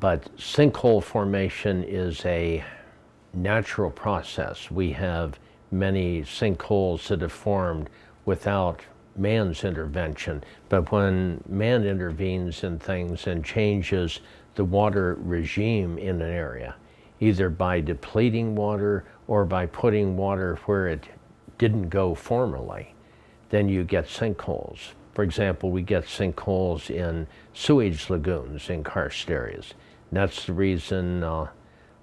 But sinkhole formation is a natural process. We have many sinkholes that have formed without man's intervention. But when man intervenes in things and changes the water regime in an area, either by depleting water or by putting water where it didn't go formerly, then you get sinkholes. For example, we get sinkholes in sewage lagoons in karst areas. And that's the reason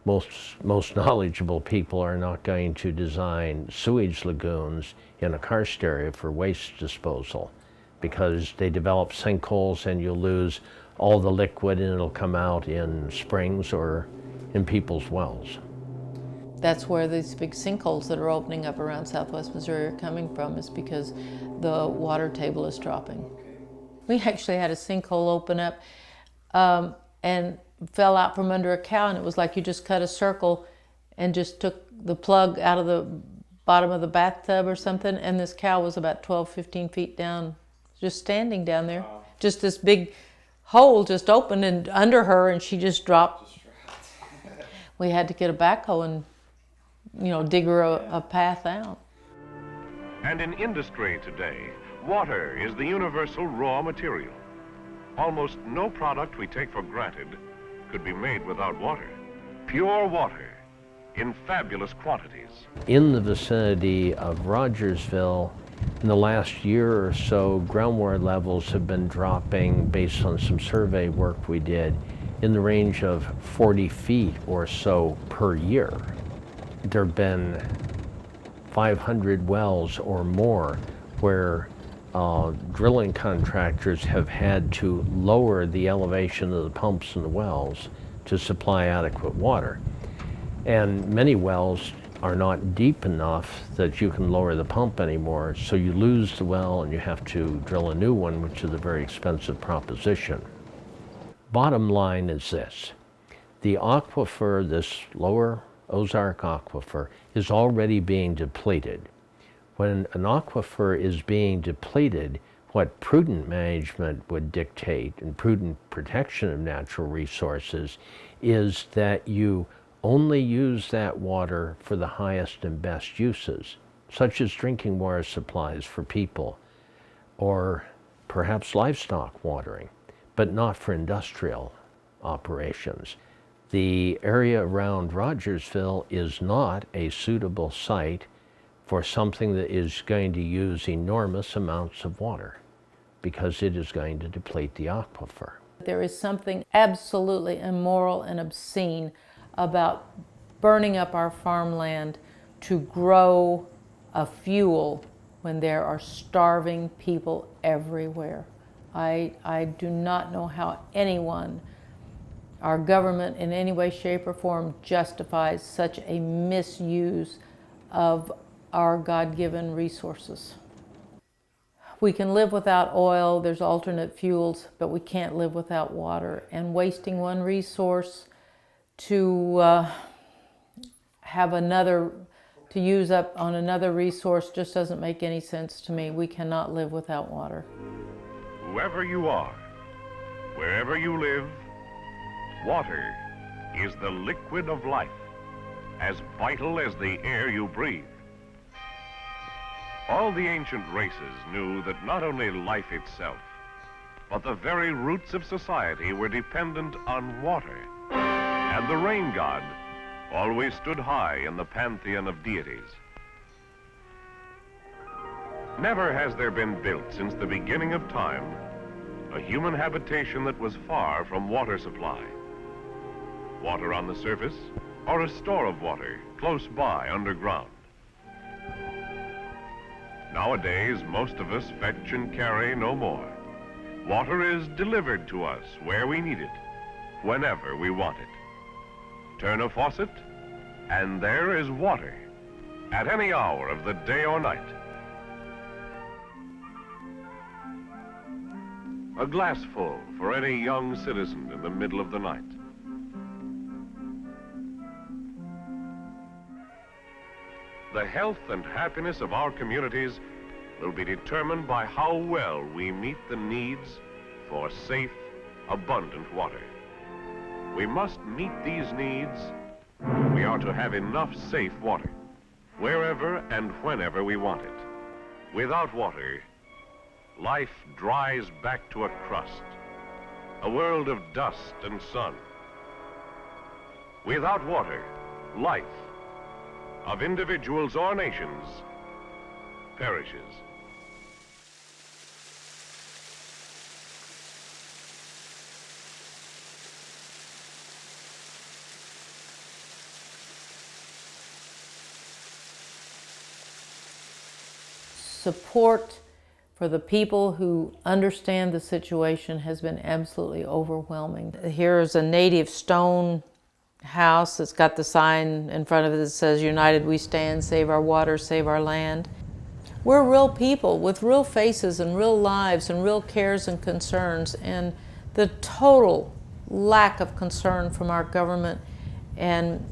most knowledgeable people are not going to design sewage lagoons in a karst area for waste disposal, because they develop sinkholes and you'll lose all the liquid and it'll come out in springs or in people's wells. That's where these big sinkholes that are opening up around southwest Missouri are coming from, is because the water table is dropping. We actually had a sinkhole open up and fell out from under a cow, and it was like you just cut a circle and just took the plug out of the bottom of the bathtub or something, and this cow was about 12, 15 feet down, just standing down there. Wow. Just this big hole just opened and under her, and she just dropped. We had to get a backhoe and, you know, dig her a path out. And in industry today, water is the universal raw material. Almost no product we take for granted could be made without water. Pure water in fabulous quantities. In the vicinity of Rogersville, in the last year or so, groundwater levels have been dropping, based on some survey work we did, in the range of 40 feet or so per year. There have been 500 wells or more where drilling contractors have had to lower the elevation of the pumps in the wells to supply adequate water. And many wells are not deep enough that you can lower the pump anymore, so you lose the well and you have to drill a new one, which is a very expensive proposition. Bottom line is this: the aquifer, this lower Ozark aquifer, is already being depleted. When an aquifer is being depleted, what prudent management would dictate, and prudent protection of natural resources, is that you only use that water for the highest and best uses, such as drinking water supplies for people, or perhaps livestock watering, but not for industrial operations. The area around Rogersville is not a suitable site for something that is going to use enormous amounts of water, because it is going to deplete the aquifer. There is something absolutely immoral and obscene about burning up our farmland to grow a fuel when there are starving people everywhere. I do not know how anyone, our government in any way, shape, or form, justifies such a misuse of our God-given resources. We can live without oil, there's alternate fuels, but we can't live without water. And wasting one resource to have another, to use up on another resource, just doesn't make any sense to me. We cannot live without water. Whoever you are, wherever you live, water is the liquid of life, as vital as the air you breathe. All the ancient races knew that not only life itself, but the very roots of society were dependent on water. And the rain god always stood high in the pantheon of deities. Never has there been built since the beginning of time a human habitation that was far from water supply. Water on the surface, or a store of water close by underground. Nowadays, most of us fetch and carry no more. Water is delivered to us where we need it, whenever we want it. Turn a faucet, and there is water, at any hour of the day or night. A glassful for any young citizen in the middle of the night. The health and happiness of our communities will be determined by how well we meet the needs for safe, abundant water. We must meet these needs. We are to have enough safe water, wherever and whenever we want it. Without water, life dries back to a crust, a world of dust and sun. Without water, life of individuals or nations perishes. Support for the people who understand the situation has been absolutely overwhelming. Here's a native stone house that's got the sign in front of it that says, "United we stand, save our water, save our land." We're real people with real faces and real lives and real cares and concerns, and the total lack of concern from our government and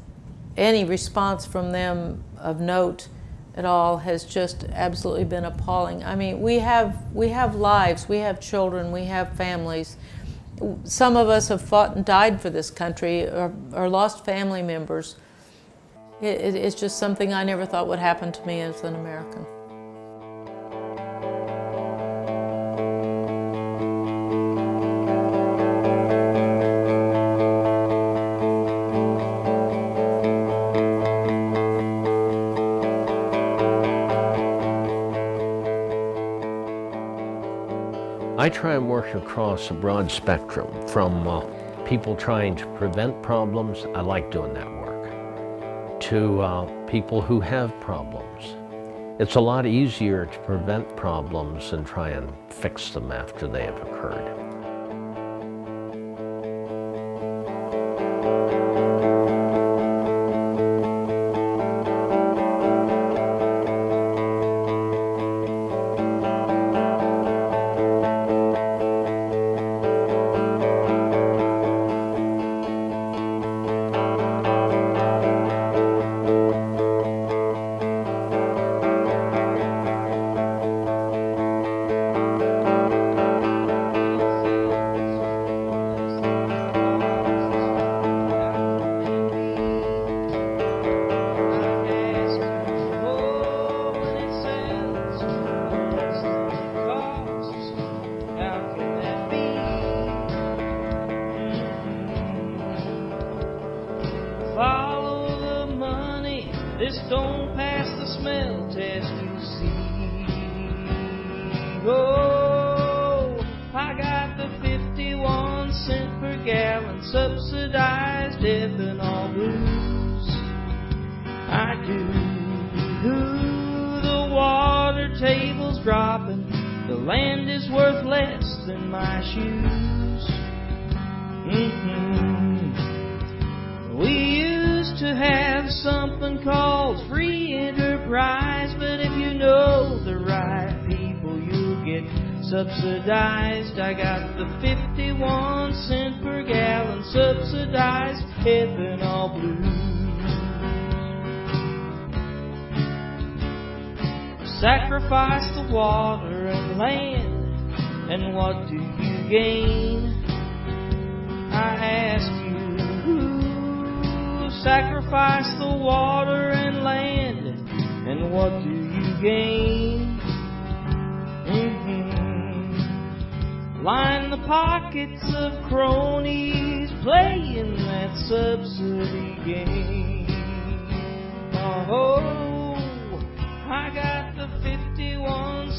any response from them of note at all has just absolutely been appalling. I mean, we have lives, we have children, we have families. Some of us have fought and died for this country or lost family members. It's just something I never thought would happen to me as an American. I try and work across a broad spectrum, from people trying to prevent problems, I like doing that work, to people who have problems. It's a lot easier to prevent problems than try and fix them after they have occurred. Follow the money, this don't pass the smell test, you see. Oh, I got the 51-cent per gallon subsidized ethanol blues. I do. The water table's dropping, the land is worth less than my shoes. We used to have something called free enterprise, but if you know the right people, you'll get subsidized. I got the 51-cent per gallon subsidized ethanol blues. Sacrifice the water and land, and what do you gain? I ask you. Sacrifice the water and land, and what do you gain? Line the pockets of cronies playing that subsidy game. Oh, I got the 51